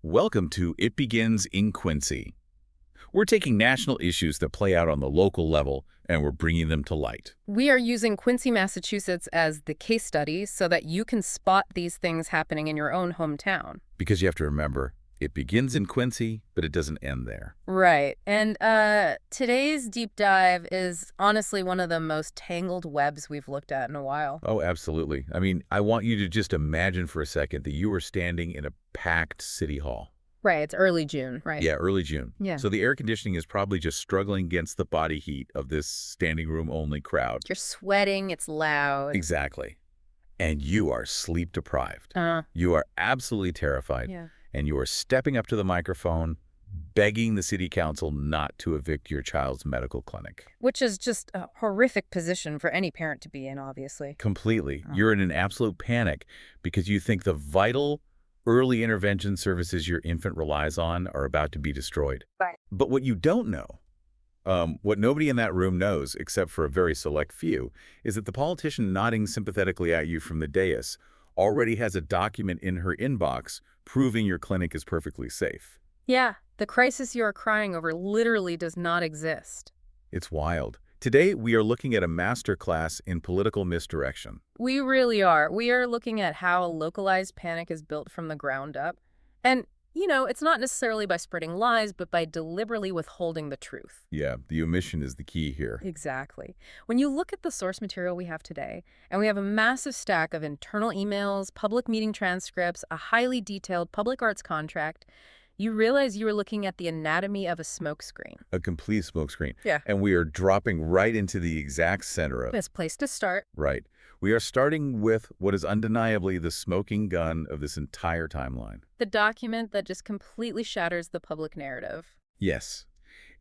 Welcome to It Begins in Quincy. We're taking national issues that play out on the local level, and we're bringing them to light. We are using Quincy, Massachusetts as the case study so that you can spot these things happening in your own hometown. Because you have to remember, it begins in Quincy, but it doesn't end there. Right. And today's deep dive is honestly one of the most tangled webs we've looked at in a while. Oh, absolutely. I mean, I want you to just imagine for a second that you are standing in a packed city hall. Right. It's early June, right? Yeah, early June. Yeah. So the air conditioning is probably just struggling against the body heat of this standing room only crowd. You're sweating. It's loud. Exactly. And you are sleep deprived. You are absolutely terrified. Yeah. And you are stepping up to the microphone, begging the city council not to evict your child's medical clinic. Which is just a horrific position for any parent to be in, obviously. Completely. You're in an absolute panic because you think the vital early intervention services your infant relies on are about to be destroyed. Right. But what you don't know, what nobody in that room knows, except for a very select few, is that the politician nodding sympathetically at you from the dais already has a document in her inbox proving your clinic is perfectly safe. Yeah. The crisis you are crying over literally does not exist. It's wild. Today, we are looking at a masterclass in political misdirection. We really are. We are looking at how a localized panic is built from the ground up. And, it's not necessarily by spreading lies, but by deliberately withholding the truth. Yeah, the omission is the key here. Exactly. When you look at the source material we have today, and we have a massive stack of internal emails, public meeting transcripts, a highly detailed public arts contract, you realize you are looking at the anatomy of a smokescreen. A complete smokescreen. Yeah. And we are dropping right into the exact center of it. Best place to start. Right. We are starting with what is undeniably the smoking gun of this entire timeline. The document that just completely shatters the public narrative. Yes.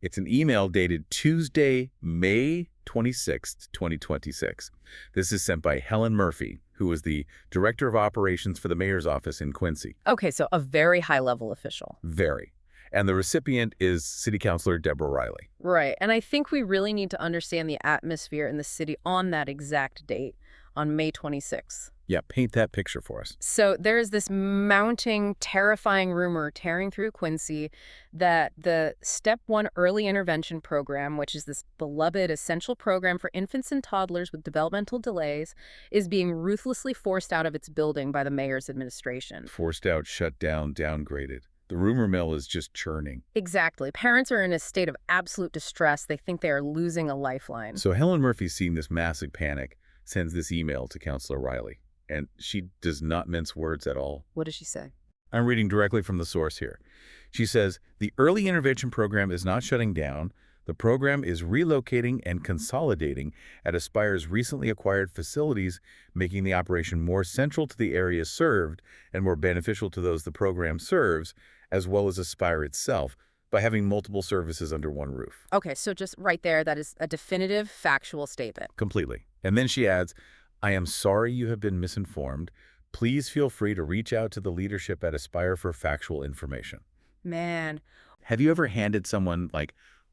It's an email dated Tuesday, May 26th, 2026. This is sent by Helen Murphy, who is the Director of Operations for the Mayor's Office in Quincy. Okay, so a very high-level official. Very. And the recipient is City Councillor Deb Riley. Right, and I think we really need to understand the atmosphere in the city on that exact date, on May 26th. Yeah, paint that picture for us. So there is this mounting, terrifying rumor tearing through Quincy that the Step 1 Early Intervention Program, which is this beloved essential program for infants and toddlers with developmental delays, is being ruthlessly forced out of its building by the mayor's administration. Forced out, shut down, downgraded. The rumor mill is just churning. Exactly. Parents are in a state of absolute distress. They think they are losing a lifeline. So Helen Murphy, seeing this massive panic, sends this email to Councillor Riley. And she does not mince words at all. What does she say? I'm reading directly from the source here. She says, the early intervention program is not shutting down. The program is relocating and consolidating at Aspire's recently acquired facilities, making the operation more central to the areas served and more beneficial to those the program serves, as well as Aspire itself, by having multiple services under one roof. Okay, so just right there, that is a definitive, factual statement. Completely. And then she adds, I am sorry you have been misinformed. Please feel free to reach out to the leadership at Aspire for factual information. Man. Have you ever handed someone,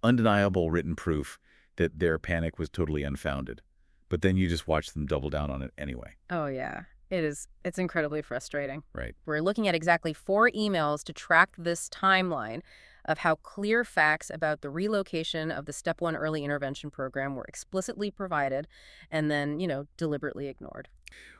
undeniable written proof that their panic was totally unfounded, but then you just watch them double down on it anyway? Oh, yeah. It's incredibly frustrating. Right. We're looking at exactly 4 emails to track this timeline of how clear facts about the relocation of the Step 1 Early Intervention Program were explicitly provided and then, deliberately ignored.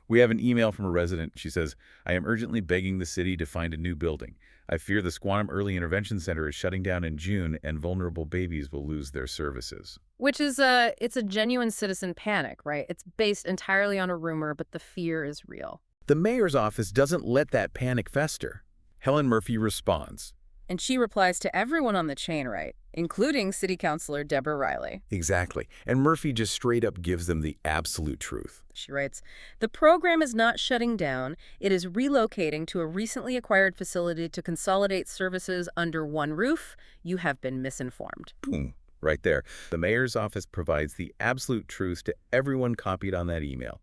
We have an email from a resident. She says, I am urgently begging the city to find a new building. I fear the Squaw Early Intervention Center is shutting down in June and vulnerable babies will lose their services. Which is it's a genuine citizen panic, right? It's based entirely on a rumor, but the fear is real. The mayor's office doesn't let that panic fester. Helen Murphy responds. And she replies to everyone on the chain, right? Including City Councillor Deb Riley. Exactly. And Murphy just straight up gives them the absolute truth. She writes, the program is not shutting down. It is relocating to a recently acquired facility to consolidate services under one roof. You have been misinformed. Boom. Right there. The mayor's office provides the absolute truth to everyone copied on that email,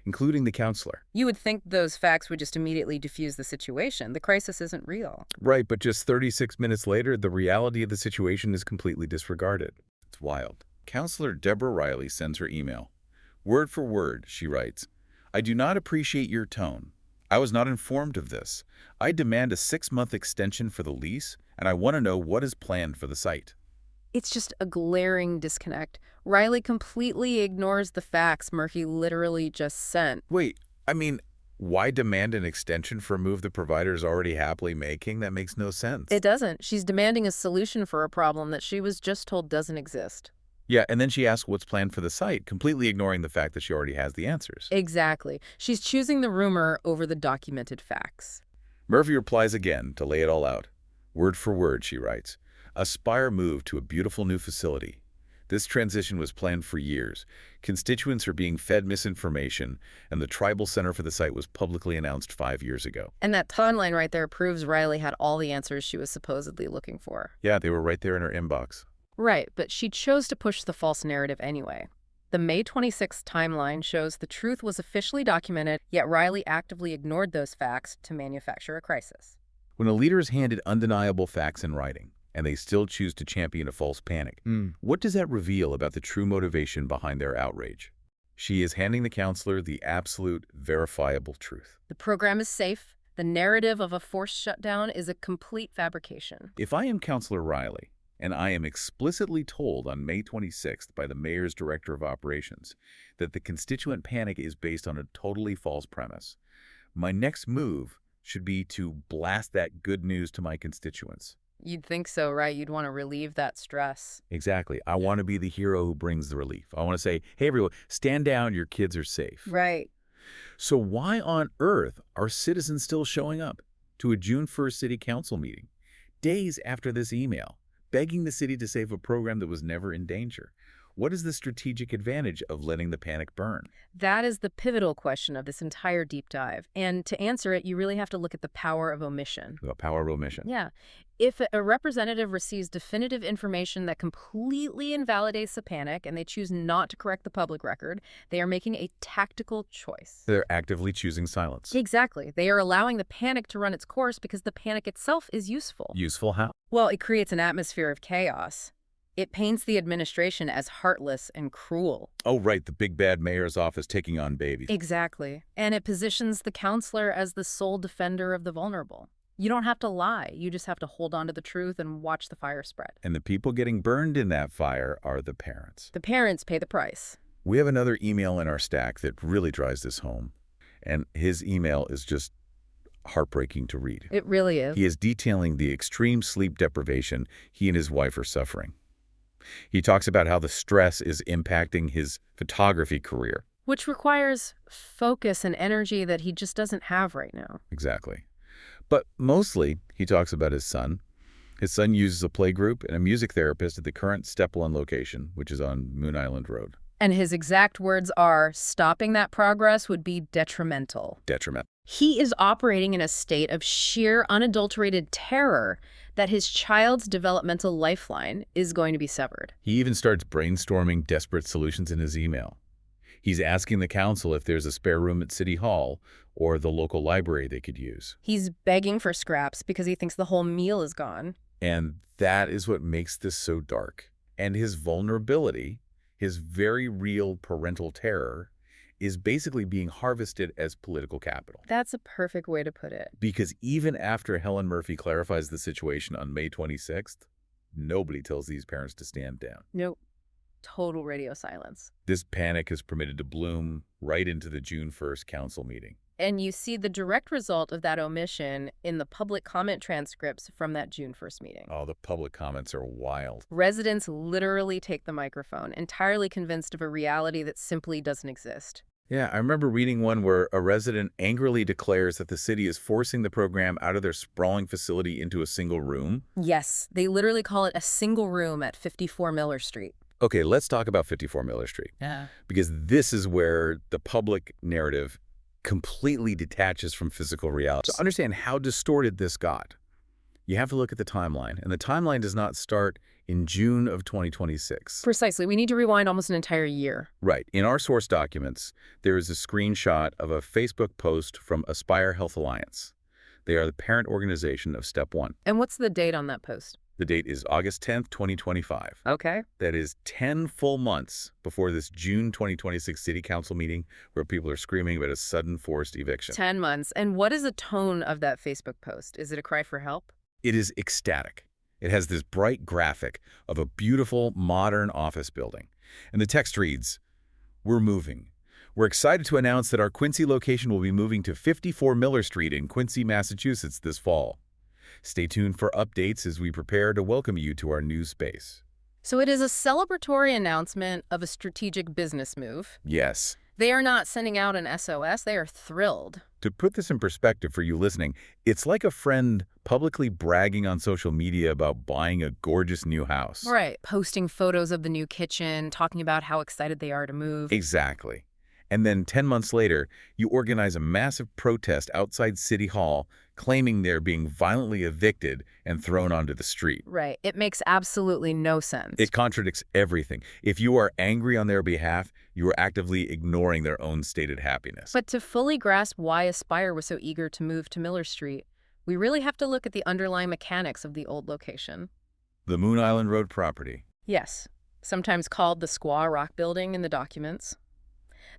including the counselor. You would think those facts would just immediately diffuse the situation. The crisis isn't real. Right, but just 36 minutes later, the reality of the situation is completely disregarded. It's wild. Councillor Deborah Riley sends her email. Word for word, she writes, I do not appreciate your tone. I was not informed of this. I demand a 6-month extension for the lease, and I want to know what is planned for the site. It's just a glaring disconnect. Riley completely ignores the facts Murphy literally just sent. Wait, I mean, why demand an extension for a move the provider's already happily making? That makes no sense. It doesn't. She's demanding a solution for a problem that she was just told doesn't exist. Yeah, and then she asks what's planned for the site, completely ignoring the fact that she already has the answers. Exactly. She's choosing the rumor over the documented facts. Murphy replies again to lay it all out. Word for word, she writes. Aspire moved to a beautiful new facility. This transition was planned for years. Constituents are being fed misinformation, and the tribal center for the site was publicly announced 5 years ago. And that timeline right there proves Riley had all the answers she was supposedly looking for. Yeah, they were right there in her inbox. Right, but she chose to push the false narrative anyway. The May 26th timeline shows the truth was officially documented, yet Riley actively ignored those facts to manufacture a crisis. When a leader is handed undeniable facts in writing, and they still choose to champion a false panic, what does that reveal about the true motivation behind their outrage? She is handing the counselor the absolute, verifiable truth. The program is safe. The narrative of a forced shutdown is a complete fabrication. If I am Councillor Riley, and I am explicitly told on May 26th by the mayor's director of operations that the constituent panic is based on a totally false premise, my next move should be to blast that good news to my constituents. You'd think so, right? You'd want to relieve that stress. Exactly. I want to be the hero who brings the relief. I want to say, hey, everyone, stand down, your kids are safe. Right. So why on earth are citizens still showing up to a June 1st city council meeting, days after this email, begging the city to save a program that was never in danger? What is the strategic advantage of letting the panic burn? That is the pivotal question of this entire deep dive. And to answer it, you really have to look at the power of omission. The power of omission. Yeah. If a representative receives definitive information that completely invalidates the panic and they choose not to correct the public record, they are making a tactical choice. They're actively choosing silence. Exactly. They are allowing the panic to run its course because the panic itself is useful. Useful how? Well, it creates an atmosphere of chaos. It paints the administration as heartless and cruel. Oh, right, the big bad mayor's office taking on babies. Exactly. And it positions the counselor as the sole defender of the vulnerable. You don't have to lie. You just have to hold on to the truth and watch the fire spread. And the people getting burned in that fire are the parents. The parents pay the price. We have another email in our stack that really drives this home. And his email is just heartbreaking to read. It really is. He is detailing the extreme sleep deprivation he and his wife are suffering. He talks about how the stress is impacting his photography career. Which requires focus and energy that he just doesn't have right now. Exactly. But mostly, he talks about his son. His son uses a play group and a music therapist at the current Step 1 location, which is on Moon Island Road. And his exact words are, stopping that progress would be detrimental. Detriment. He is operating in a state of sheer, unadulterated terror that his child's developmental lifeline is going to be severed. He even starts brainstorming desperate solutions in his email. He's asking the council if there's a spare room at City Hall or the local library they could use. He's begging for scraps because he thinks the whole meal is gone. And that is what makes this so dark. And his vulnerability, his very real parental terror, is basically being harvested as political capital. That's a perfect way to put it. Because even after Helen Murphy clarifies the situation on May 26th, nobody tells these parents to stand down. Nope. Total radio silence. This panic is permitted to bloom right into the June 1st council meeting. And you see the direct result of that omission in the public comment transcripts from that June 1st meeting. Oh, the public comments are wild. Residents literally take the microphone, entirely convinced of a reality that simply doesn't exist. Yeah, I remember reading one where a resident angrily declares that the city is forcing the program out of their sprawling facility into a single room. Yes, they literally call it a single room at 54 Miller Street. Okay, let's talk about 54 Miller Street. Yeah. Because this is where the public narrative completely detaches from physical reality. To understand how distorted this got, you have to look at the timeline. And the timeline does not start in June of 2026. Precisely. We need to rewind almost an entire year. Right. In our source documents, there is a screenshot of a Facebook post from Aspire Health Alliance. They are the parent organization of Step 1. And what's the date on that post? The date is August 10th, 2025. Okay. That is 10 full months before this June 2026 City Council meeting where people are screaming about a sudden forced eviction. 10 months. And what is the tone of that Facebook post? Is it a cry for help? It is ecstatic. It has this bright graphic of a beautiful, modern office building. And the text reads, "We're moving. We're excited to announce that our Quincy location will be moving to 54 Miller Street in Quincy, Massachusetts this fall. Stay tuned for updates as we prepare to welcome you to our new space." So it is a celebratory announcement of a strategic business move. Yes. They are not sending out an SOS. They are thrilled. To put this in perspective for you listening, it's like a friend publicly bragging on social media about buying a gorgeous new house. Right. Posting photos of the new kitchen, talking about how excited they are to move. Exactly. And then 10 months later, you organize a massive protest outside City Hall claiming they're being violently evicted and thrown onto the street. Right. It makes absolutely no sense. It contradicts everything. If you are angry on their behalf, you are actively ignoring their own stated happiness. But to fully grasp why Aspire was so eager to move to Miller Street, we really have to look at the underlying mechanics of the old location. The Moon Island Road property. Yes, sometimes called the Squaw Rock building in the documents.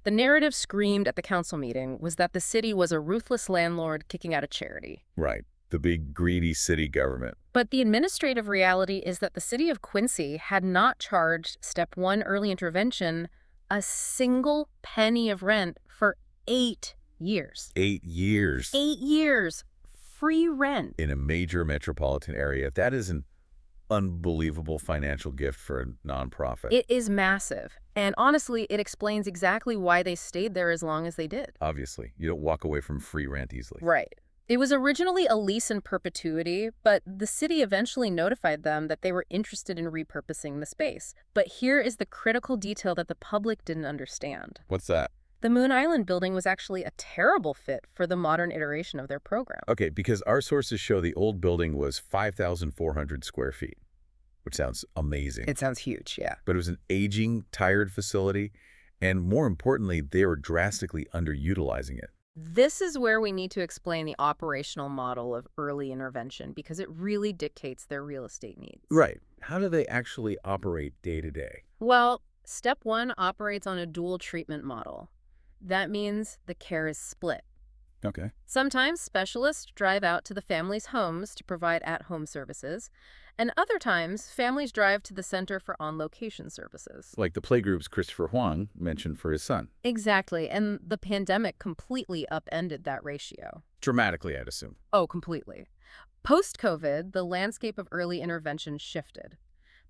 The narrative screamed at the council meeting was that the city was a ruthless landlord kicking out a charity. Right. The big greedy city government. But the administrative reality is that the city of Quincy had not charged Step 1 early intervention a single penny of rent for 8 years. 8 years. 8 years. Free rent. In a major metropolitan area. That is an unbelievable financial gift for a nonprofit. It is massive. And honestly, it explains exactly why they stayed there as long as they did. Obviously, you don't walk away from free rent easily. Right. It was originally a lease in perpetuity, but the city eventually notified them that they were interested in repurposing the space. But here is the critical detail that the public didn't understand. What's that? The Moon Island building was actually a terrible fit for the modern iteration of their program. Okay, because our sources show the old building was 5,400 square feet, which sounds amazing. It sounds huge, yeah. But it was an aging, tired facility, and more importantly, they were drastically underutilizing it. This is where we need to explain the operational model of early intervention because it really dictates their real estate needs. Right. How do they actually operate day to day? Well, Step 1 operates on a dual treatment model. That means the care is split. Okay. Sometimes specialists drive out to the families' homes to provide at-home services, and other times families drive to the center for on-location services. Like the playgroups Christopher Huang mentioned for his son. Exactly, and the pandemic completely upended that ratio. Dramatically, I'd assume. Oh, completely. Post-COVID, the landscape of early intervention shifted.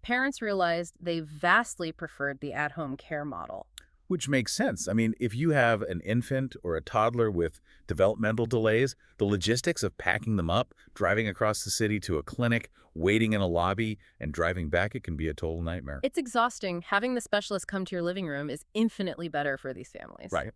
Parents realized they vastly preferred the at-home care model. Which makes sense. I mean, if you have an infant or a toddler with developmental delays, the logistics of packing them up, driving across the city to a clinic, waiting in a lobby, and driving back, it can be a total nightmare. It's exhausting. Having the specialist come to your living room is infinitely better for these families. Right.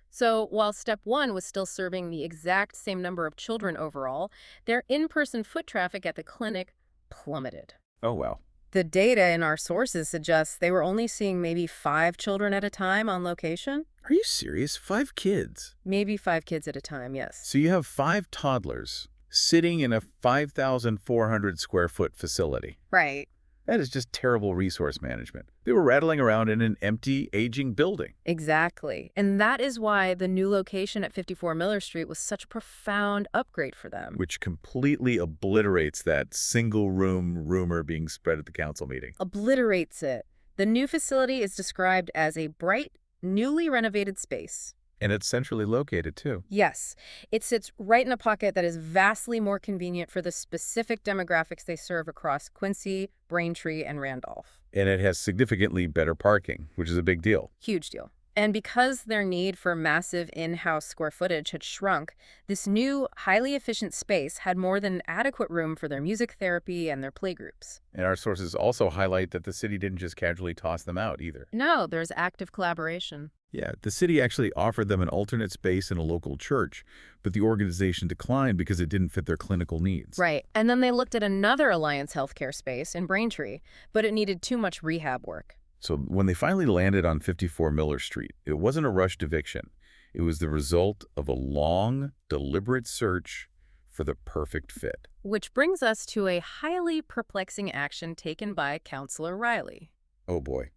So while Step 1 was still serving the exact same number of children overall, their in-person foot traffic at the clinic plummeted. Oh, well. The data in our sources suggests they were only seeing maybe 5 children at a time on location. Are you serious? 5 kids? Maybe 5 kids at a time, yes. So you have 5 toddlers sitting in a 5,400 square foot facility. Right. That is just terrible resource management. They were rattling around in an empty, aging building. Exactly. And that is why the new location at 54 Miller Street was such a profound upgrade for them. Which completely obliterates that single-room rumor being spread at the council meeting. Obliterates it. The new facility is described as a bright, newly renovated space. And it's centrally located, too. Yes. It sits right in a pocket that is vastly more convenient for the specific demographics they serve across Quincy, Braintree, and Randolph. And it has significantly better parking, which is a big deal. Huge deal. And because their need for massive in-house square footage had shrunk, this new, highly efficient space had more than adequate room for their music therapy and their playgroups. And our sources also highlight that the city didn't just casually toss them out either. No, there's active collaboration. Yeah, the city actually offered them an alternate space in a local church, but the organization declined because it didn't fit their clinical needs. Right. And then they looked at another Alliance Healthcare space in Braintree, but it needed too much rehab work. So when they finally landed on 54 Miller Street, it wasn't a rushed eviction. It was the result of a long, deliberate search for the perfect fit. Which brings us to a highly perplexing action taken by Councillor Riley. Oh boy,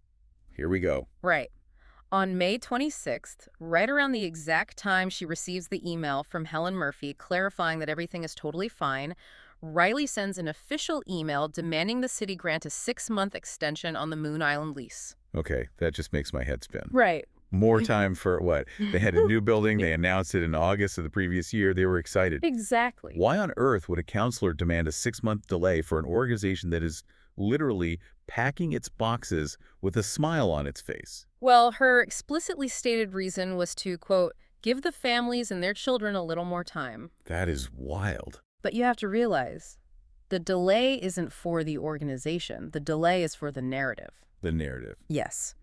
here we go. Right. On May 26th, right around the exact time she receives the email from Helen Murphy clarifying that everything is totally fine, Riley sends an official email demanding the city grant a 6-month extension on the Moon Island lease. Okay, that just makes my head spin. Right. More time for what? They had a new building. They announced it in August of the previous year. They were excited. Exactly. Why on earth would a counselor demand a 6-month delay for an organization that is literally packing its boxes with a smile on its face? Well, her explicitly stated reason was to, quote, give the families and their children a little more time. That is wild. But you have to realize, the delay isn't for the organization. The delay is for the narrative. The narrative. Yes.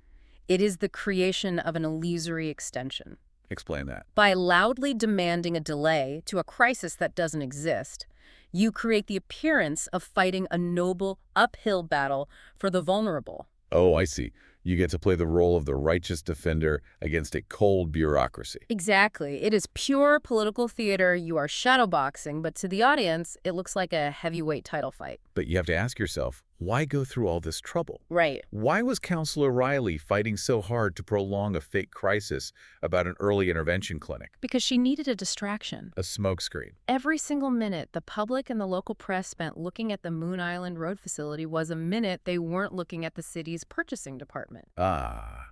It is the creation of an illusory extension. Explain that. By loudly demanding a delay to a crisis that doesn't exist, you create the appearance of fighting a noble, uphill battle for the vulnerable. Oh, I see. You get to play the role of the righteous defender against a cold bureaucracy. Exactly. It is pure political theater. You are shadowboxing, but to the audience, it looks like a heavyweight title fight. But you have to ask yourself, why go through all this trouble? Right. Why was Councillor Riley fighting so hard to prolong a fake crisis about an early intervention clinic? Because she needed a distraction. A smokescreen. Every single minute the public and the local press spent looking at the Moon Island Road facility was a minute they weren't looking at the city's purchasing department. Ah,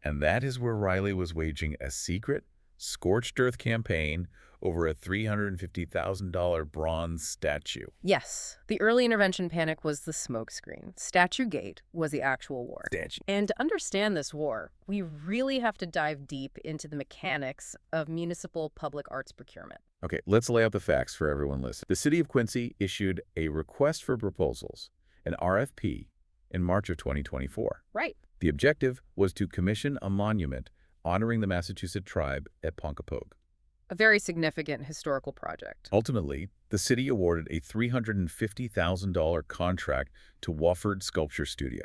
and that is where Riley was waging a secret, scorched earth campaign over a $350,000 bronze statue. Yes, the early intervention panic was the smokescreen. Statue Gate was the actual war. Statue. And to understand this war, we really have to dive deep into the mechanics of municipal public arts procurement. Okay, let's lay out the facts for everyone listening. The city of Quincy issued a request for proposals, an RFP, in March of 2024. Right. The objective was to commission a monument honoring the Massachusett Tribe at Ponkapoag. A very significant historical project. Ultimately, the city awarded a $350,000 contract to Wofford Sculpture Studio.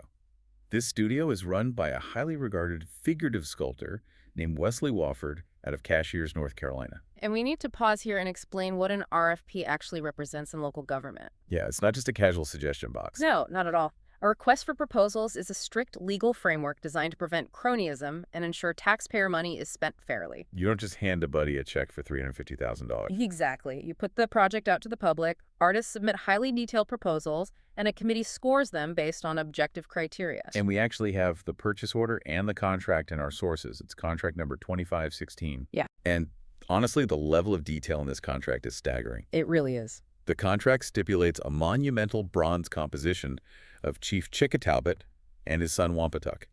This studio is run by a highly regarded figurative sculptor named Wesley Wofford out of Cashiers, North Carolina. And we need to pause here and explain what an RFP actually represents in local government. Yeah, it's not just a casual suggestion box. No, not at all. A request for proposals is a strict legal framework designed to prevent cronyism and ensure taxpayer money is spent fairly. You don't just hand a buddy a check for $350,000. Exactly. You put the project out to the public, artists submit highly detailed proposals, and a committee scores them based on objective criteria. And we actually have the purchase order and the contract in our sources. It's contract number 2516. Yeah. And honestly, the level of detail in this contract is staggering. It really is. The contract stipulates a monumental bronze composition of Chief Chickataubut and his son Wampatuck.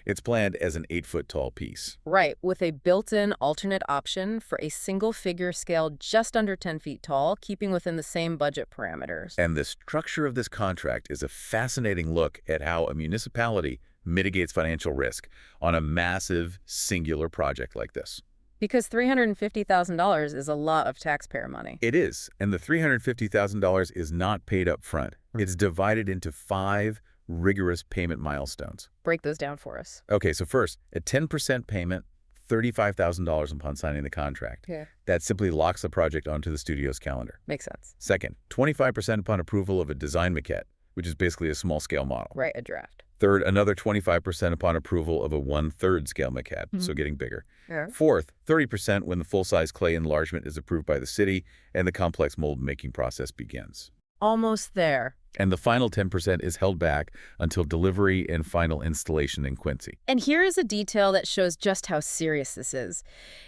It's planned as an 8-foot-tall piece. Right, with a built-in alternate option for a single figure scale just under 10 feet tall, keeping within the same budget parameters. And the structure of this contract is a fascinating look at how a municipality mitigates financial risk on a massive, singular project like this. Because $350,000 is a lot of taxpayer money. It is, and the $350,000 is not paid up front. It's divided into 5 rigorous payment milestones. Break those down for us. Okay, so first, a 10% payment, $35,000 upon signing the contract. Yeah. That simply locks the project onto the studio's calendar. Makes sense. Second, 25% upon approval of a design maquette, which is basically a small-scale model. Right, a draft. Third, another 25% upon approval of a 1/3 scale maquette, so getting bigger. Yeah. Fourth, 30% when the full-size clay enlargement is approved by the city and the complex mold-making process begins. Almost there. And the final 10% is held back until delivery and final installation in Quincy. And here is a detail that shows just how serious this is.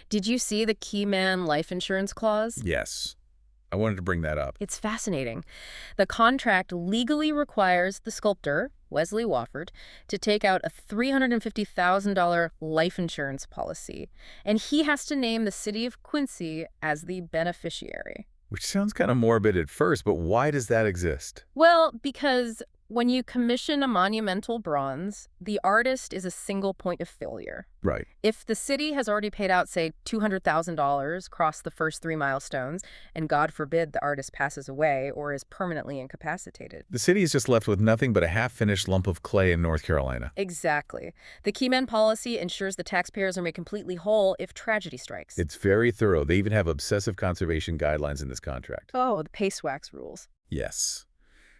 Did you see the key man life insurance clause? Yes. I wanted to bring that up. It's fascinating. The contract legally requires the sculptor, Wesley Wofford, to take out a $350,000 life insurance policy, and he has to name the city of Quincy as the beneficiary. Which sounds kind of morbid at first, but why does that exist? Well, because When you commission a monumental bronze, the artist is a single point of failure. Right. If the city has already paid out, say, $200,000 across the first 3 milestones, and God forbid the artist passes away or is permanently incapacitated. The city is just left with nothing but a half-finished lump of clay in North Carolina. Exactly. The Keyman policy ensures the taxpayers are made completely whole if tragedy strikes. It's very thorough. They even have obsessive conservation guidelines in this contract. Oh, the paste wax rules. Yes.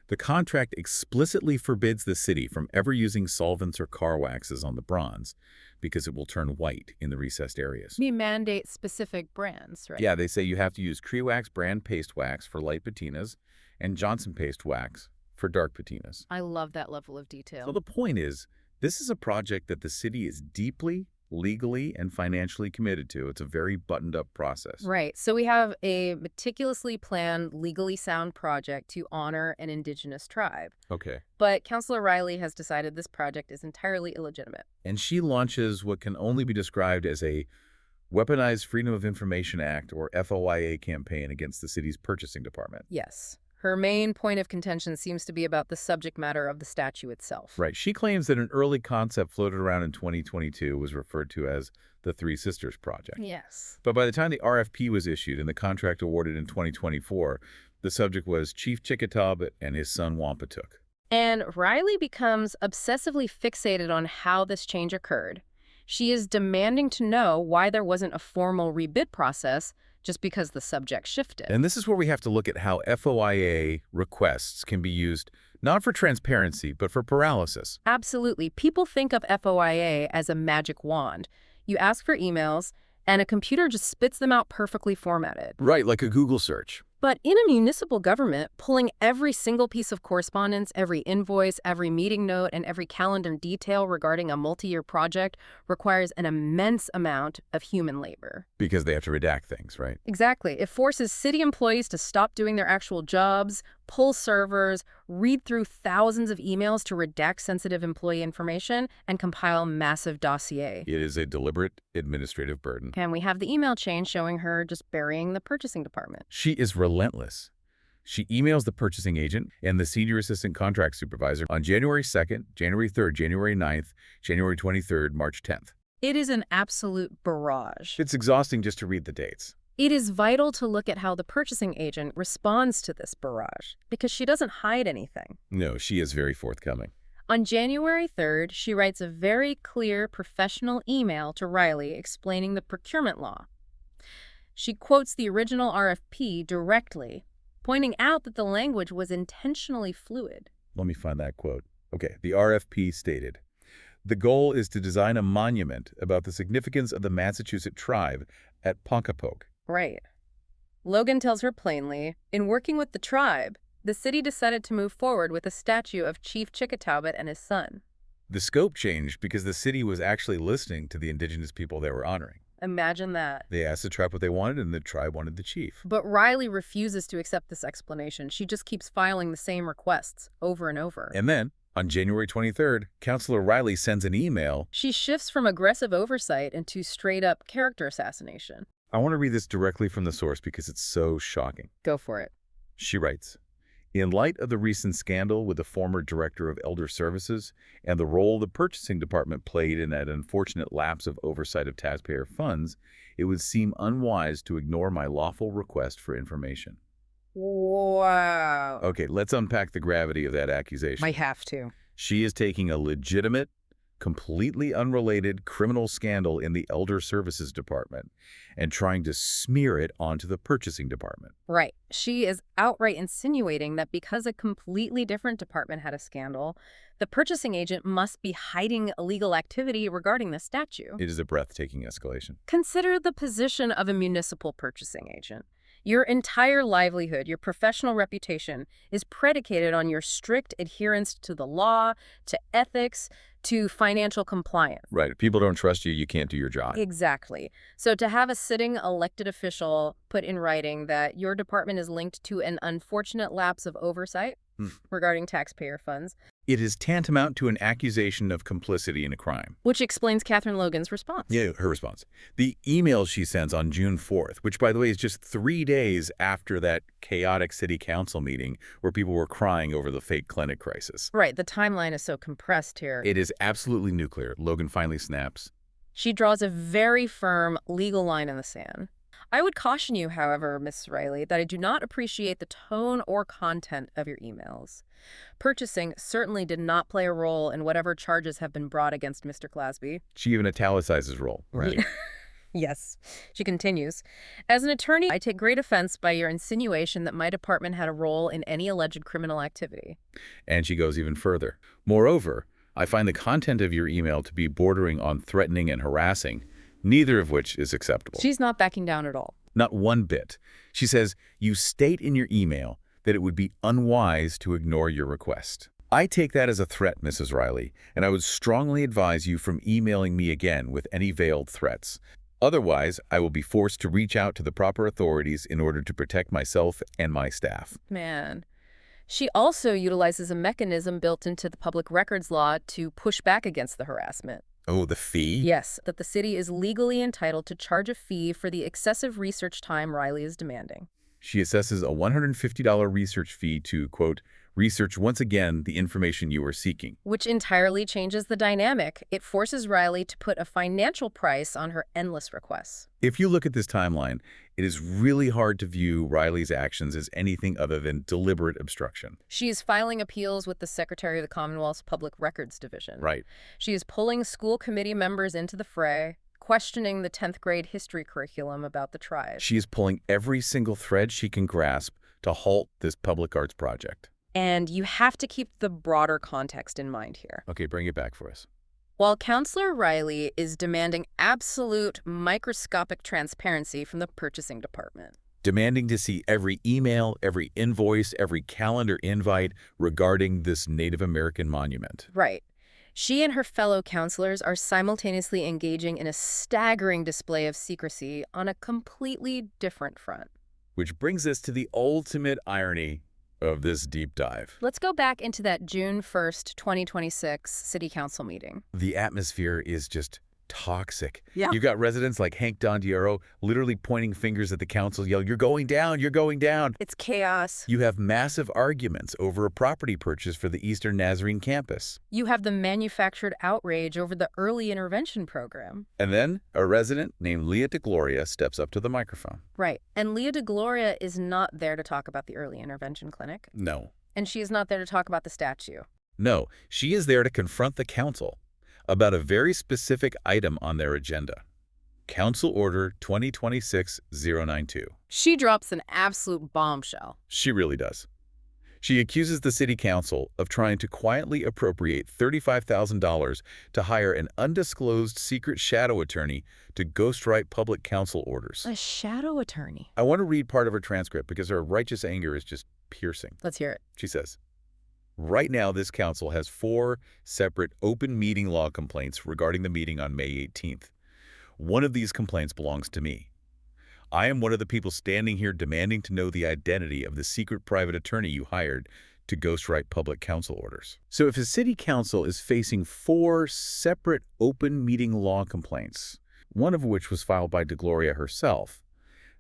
The contract explicitly forbids the city from ever using solvents or car waxes on the bronze because it will turn white in the recessed areas. We mandate specific brands, right? Yeah, they say you have to use Crewax brand paste wax for light patinas and Johnson paste wax for dark patinas. I love that level of detail. So the point is, this is a project that the city is deeply, legally, and financially committed to. It's a very buttoned-up process. Right. So we have a meticulously planned, legally sound project to honor an indigenous tribe. Okay. But Councillor Riley has decided this project is entirely illegitimate. And she launches what can only be described as a Weaponized Freedom of Information Act, or FOIA, campaign against the city's purchasing department. Yes. Her main point of contention seems to be about the subject matter of the statue itself. Right. She claims that an early concept floated around in 2022 was referred to as the Three Sisters Project. Yes. But by the time the RFP was issued and the contract awarded in 2024, the subject was Chief Chickataubut and his son Wampatuck. And Riley becomes obsessively fixated on how this change occurred. She is demanding to know why there wasn't a formal rebid process just because the subject shifted. And this is where we have to look at how FOIA requests can be used not for transparency, but for paralysis. Absolutely. People think of FOIA as a magic wand. You ask for emails, and a computer just spits them out perfectly formatted. Right, like a Google search. But in a municipal government, pulling every single piece of correspondence, every invoice, every meeting note, and every calendar detail regarding a multi-year project requires an immense amount of human labor. Because they have to redact things, right? Exactly. It forces city employees to stop doing their actual jobs, pull servers, read through thousands of emails to redact sensitive employee information, and compile massive dossier. It is a deliberate administrative burden. And we have the email chain showing her just burying the purchasing department. She is relentless. She emails the purchasing agent and the senior assistant contract supervisor on January 2nd, January 3rd, January 9th, January 23rd, March 10th. It is an absolute barrage. It's exhausting just to read the dates. It is vital to look at how the purchasing agent responds to this barrage, because she doesn't hide anything. No, she is very forthcoming. On January 3rd, she writes a very clear professional email to Riley explaining the procurement law. She quotes the original RFP directly, pointing out that the language was intentionally fluid. Let me find that quote. Okay, the RFP stated, "The goal is to design a monument about the significance of the Massachusett Tribe at Ponkapoak." Right. Logan tells her plainly, in working with the tribe, the city decided to move forward with a statue of Chief Chickataubut and his son. The scope changed because the city was actually listening to the indigenous people they were honoring. Imagine that. They asked the tribe what they wanted, and the tribe wanted the chief. But Riley refuses to accept this explanation. She just keeps filing the same requests over and over. And then, on January 23rd, Councillor Riley sends an email. She shifts from aggressive oversight into straight-up character assassination. I want to read this directly from the source because it's so shocking. Go for it. She writes, "In light of the recent scandal with the former director of Elder Services and the role the purchasing department played in that unfortunate lapse of oversight of taxpayer funds, it would seem unwise to ignore my lawful request for information." Wow. Okay, let's unpack the gravity of that accusation. I have to. She is taking a legitimate, completely unrelated criminal scandal in the Elder Services Department and trying to smear it onto the purchasing department. Right. She is outright insinuating that because a completely different department had a scandal, the purchasing agent must be hiding illegal activity regarding the statue. It is a breathtaking escalation. Consider the position of a municipal purchasing agent. Your entire livelihood, your professional reputation, is predicated on your strict adherence to the law, to ethics, to financial compliance. Right. If people don't trust you, you can't do your job. Exactly. So to have a sitting elected official put in writing that your department is linked to an unfortunate lapse of oversight, regarding taxpayer funds, It is tantamount to an accusation of complicity in a crime. which explains Catherine Logan's response. Yeah, her response. The email she sends on June 4th, which, by the way, is just 3 days after that chaotic city council meeting where people were crying over the fake clinic crisis. Right, the timeline is so compressed here. It is absolutely nuclear. Logan finally snaps. She draws a very firm legal line in the sand. I would caution you, however, Ms. Riley, that I do not appreciate the tone or content of your emails. Purchasing certainly did not play a role in whatever charges have been brought against Mr. Glasby. She even italicizes role. Right. Yes. She continues, as an attorney, I take great offense by your insinuation that my department had a role in any alleged criminal activity. And she goes even further. Moreover, I find the content of your email to be bordering on threatening and harassing, neither of which is acceptable. She's not backing down at all. Not one bit. She says, you state in your email that it would be unwise to ignore your request. I take that as a threat, Mrs. Riley, and I would strongly advise you from emailing me again with any veiled threats. Otherwise, I will be forced to reach out to the proper authorities in order to protect myself and my staff. Man. She also utilizes a mechanism built into the public records law to push back against the harassment. Oh, the fee? Yes, that the city is legally entitled to charge a fee for the excessive research time Riley is demanding. She assesses a $150 research fee to, quote, research once again the information you are seeking. Which entirely changes the dynamic. It forces Riley to put a financial price on her endless requests. If you look at this timeline, it is really hard to view Riley's actions as anything other than deliberate obstruction. She is filing appeals with the Secretary of the Commonwealth's Public Records Division. Right. She is pulling school committee members into the fray, questioning the 10th grade history curriculum about the tribe. She is pulling every single thread she can grasp to halt this public arts project. And you have to keep the broader context in mind here. Okay, bring it back for us. While Councillor Riley is demanding absolute microscopic transparency from the purchasing department. Demanding to see every email, every invoice, every calendar invite regarding this Native American monument. Right. She and her fellow councillors are simultaneously engaging in a staggering display of secrecy on a completely different front. Which brings us to the ultimate irony of this deep dive. Let's go back into that June 1st, 2026 City Council meeting. The atmosphere is just toxic. Yeah. You've got residents like Hank Dondiero literally pointing fingers at the council, yell, you're going down, you're going down. It's chaos. You have massive arguments over a property purchase for the Eastern Nazarene campus. You have the manufactured outrage over the early intervention program. And then a resident named Leah DeGloria steps up to the microphone. Right. And Leah DeGloria is not there to talk about the early intervention clinic. No. And she is not there to talk about the statue. No, she is there to confront the council about a very specific item on their agenda. Council Order 2026-092. She drops an absolute bombshell. She really does. She accuses the city council of trying to quietly appropriate $35,000 to hire an undisclosed secret shadow attorney to ghostwrite public council orders. A shadow attorney. I want to read part of her transcript because her righteous anger is just piercing. Let's hear it. She says, right now, this council has 4 separate open meeting law complaints regarding the meeting on May 18th. One of these complaints belongs to me. I am one of the people standing here demanding to know the identity of the secret private attorney you hired to ghostwrite public council orders. So if a city council is facing 4 separate open meeting law complaints, one of which was filed by DeGloria herself,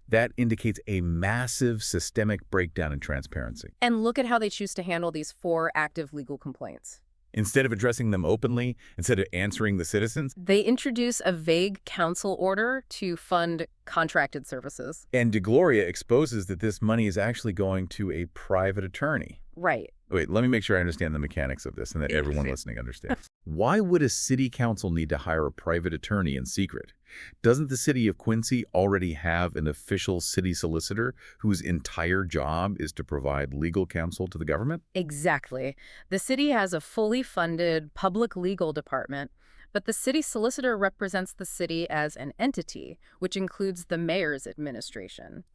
that indicates a massive systemic breakdown in transparency. And look at how they choose to handle these 4 active legal complaints. Instead of addressing them openly, instead of answering the citizens, They introduce a vague council order to fund contracted services. and DeGloria exposes that this money is actually going to a private attorney. Right. Wait, let me make sure I understand the mechanics of this and that everyone listening understands. Why would a city council need to hire a private attorney in secret? Doesn't the city of Quincy already have an official city solicitor whose entire job is to provide legal counsel to the government? Exactly. The city has a fully funded public legal department, but the city solicitor represents the city as an entity, which includes the mayor's administration.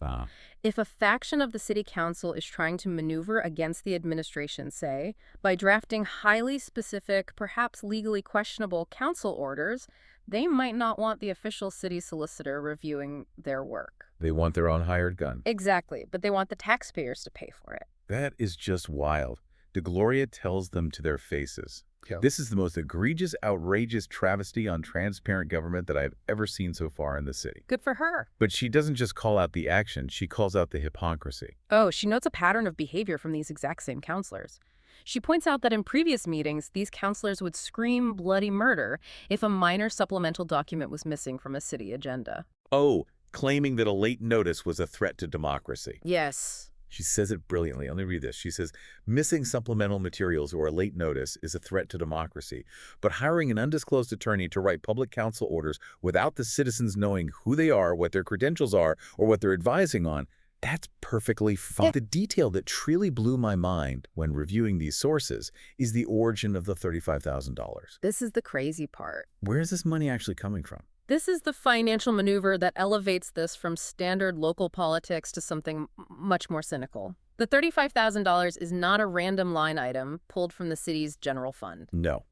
If a faction of the city council is trying to maneuver against the administration, say, by drafting highly specific, perhaps legally questionable council orders, they might not want the official city solicitor reviewing their work. They want their own hired gun. Exactly, but they want the taxpayers to pay for it. That is just wild. DeGloria tells them to their faces. Yeah. This is the most egregious, outrageous travesty on transparent government that I've ever seen so far in the city. Good for her. But she doesn't just call out the action, she calls out the hypocrisy. Oh, she notes a pattern of behavior from these exact same counselors. She points out that in previous meetings, these counselors would scream bloody murder if a minor supplemental document was missing from a city agenda. Oh, claiming that a late notice was a threat to democracy. Yes. She says it brilliantly. Let me read this. She says, missing supplemental materials or a late notice is a threat to democracy, but hiring an undisclosed attorney to write public counsel orders without the citizens knowing who they are, what their credentials are, or what they're advising on, that's perfectly fine. The detail that truly blew my mind when reviewing these sources is the origin of the $35,000. This is the crazy part. Where is this money actually coming from? This is the financial maneuver that elevates this from standard local politics to something much more cynical. The $35,000 is not a random line item pulled from the city's general fund. No.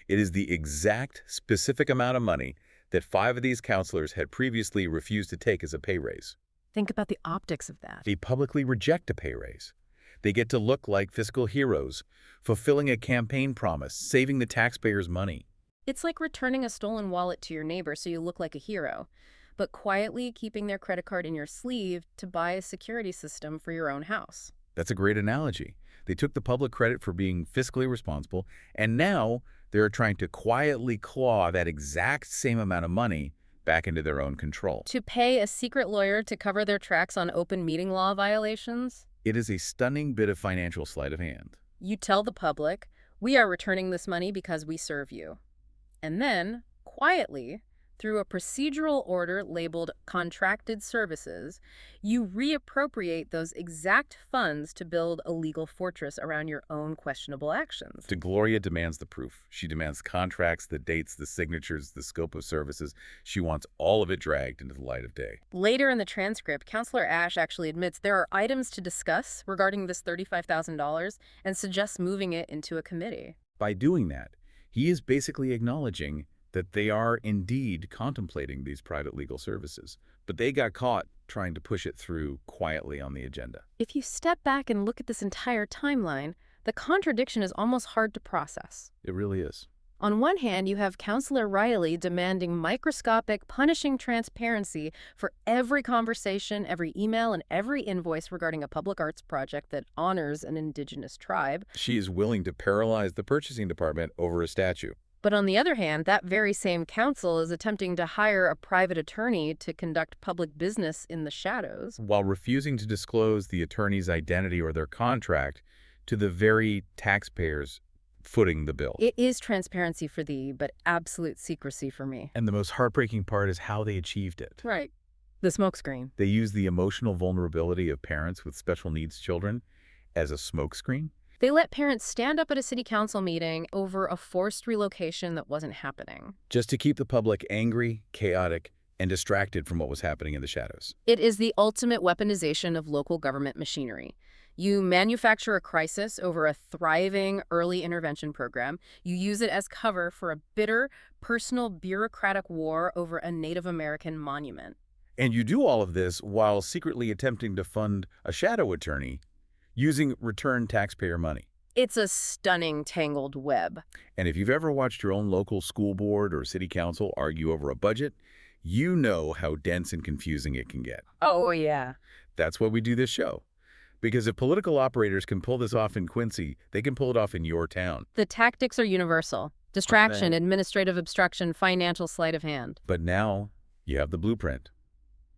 It is the exact specific amount of money that 5 of these counselors had previously refused to take as a pay raise. Think about the optics of that. They publicly reject a pay raise. They get to look like fiscal heroes, fulfilling a campaign promise, saving the taxpayers' money. It's like returning a stolen wallet to your neighbor so you look like a hero, but quietly keeping their credit card in your sleeve to buy a security system for your own house. That's a great analogy. They took the public credit for being fiscally responsible, and now they're trying to quietly claw that exact same amount of money back into their own control. To pay a secret lawyer to cover their tracks on open meeting law violations? It is a stunning bit of financial sleight of hand. You tell the public, we are returning this money because we serve you. And then, quietly, through a procedural order labeled contracted services, you reappropriate those exact funds to build a legal fortress around your own questionable actions. DeGloria demands the proof. She demands contracts, the dates, the signatures, the scope of services. She wants all of it dragged into the light of day. Later in the transcript, Councillor Ash actually admits there are items to discuss regarding this $35,000 and suggests moving it into a committee. By doing that, he is basically acknowledging that they are indeed contemplating these private legal services, but they got caught trying to push it through quietly on the agenda. If you step back and look at this entire timeline, the contradiction is almost hard to process. It really is. On one hand, you have Councillor Riley demanding microscopic, punishing transparency for every conversation, every email, and every invoice regarding a public arts project that honors an indigenous tribe. She is willing to paralyze the purchasing department over a statue. But on the other hand, that very same council is attempting to hire a private attorney to conduct public business in the shadows, while refusing to disclose the attorney's identity or their contract to the very taxpayers footing the bill. It is transparency for thee, but absolute secrecy for me. And the most heartbreaking part is how they achieved it. Right. The smokescreen. They used the emotional vulnerability of parents with special needs children as a smokescreen. They let parents stand up at a city council meeting over a forced relocation that wasn't happening. Just to keep the public angry, chaotic, and distracted from what was happening in the shadows. It is the ultimate weaponization of local government machinery. You manufacture a crisis over a thriving early intervention program. You use it as cover for a bitter, personal, bureaucratic war over a Native American monument. And you do all of this while secretly attempting to fund a shadow attorney using returned taxpayer money. It's a stunning tangled web. And if you've ever watched your own local school board or city council argue over a budget, you know how dense and confusing it can get. Oh, yeah. That's why we do this show. Because if political operators can pull this off in Quincy, they can pull it off in your town. The tactics are universal. Distraction, administrative obstruction, financial sleight of hand. But now you have the blueprint.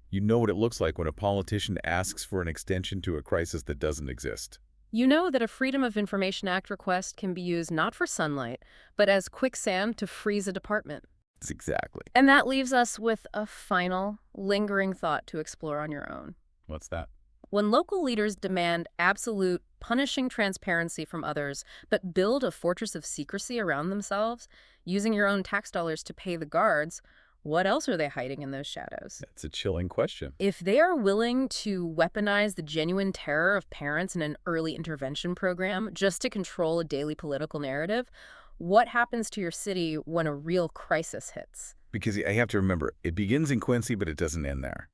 You know what it looks like when a politician asks for an extension to a crisis that doesn't exist. You know that a Freedom of Information Act request can be used not for sunlight, but as quicksand to freeze a department. Exactly. And that leaves us with a final, lingering thought to explore on your own. What's that? When local leaders demand absolute, punishing transparency from others, but build a fortress of secrecy around themselves, using your own tax dollars to pay the guards, what else are they hiding in those shadows? That's a chilling question. If they are willing to weaponize the genuine terror of parents in an early intervention program just to control a daily political narrative, what happens to your city when a real crisis hits? Because I have to remember, it begins in Quincy, but it doesn't end there.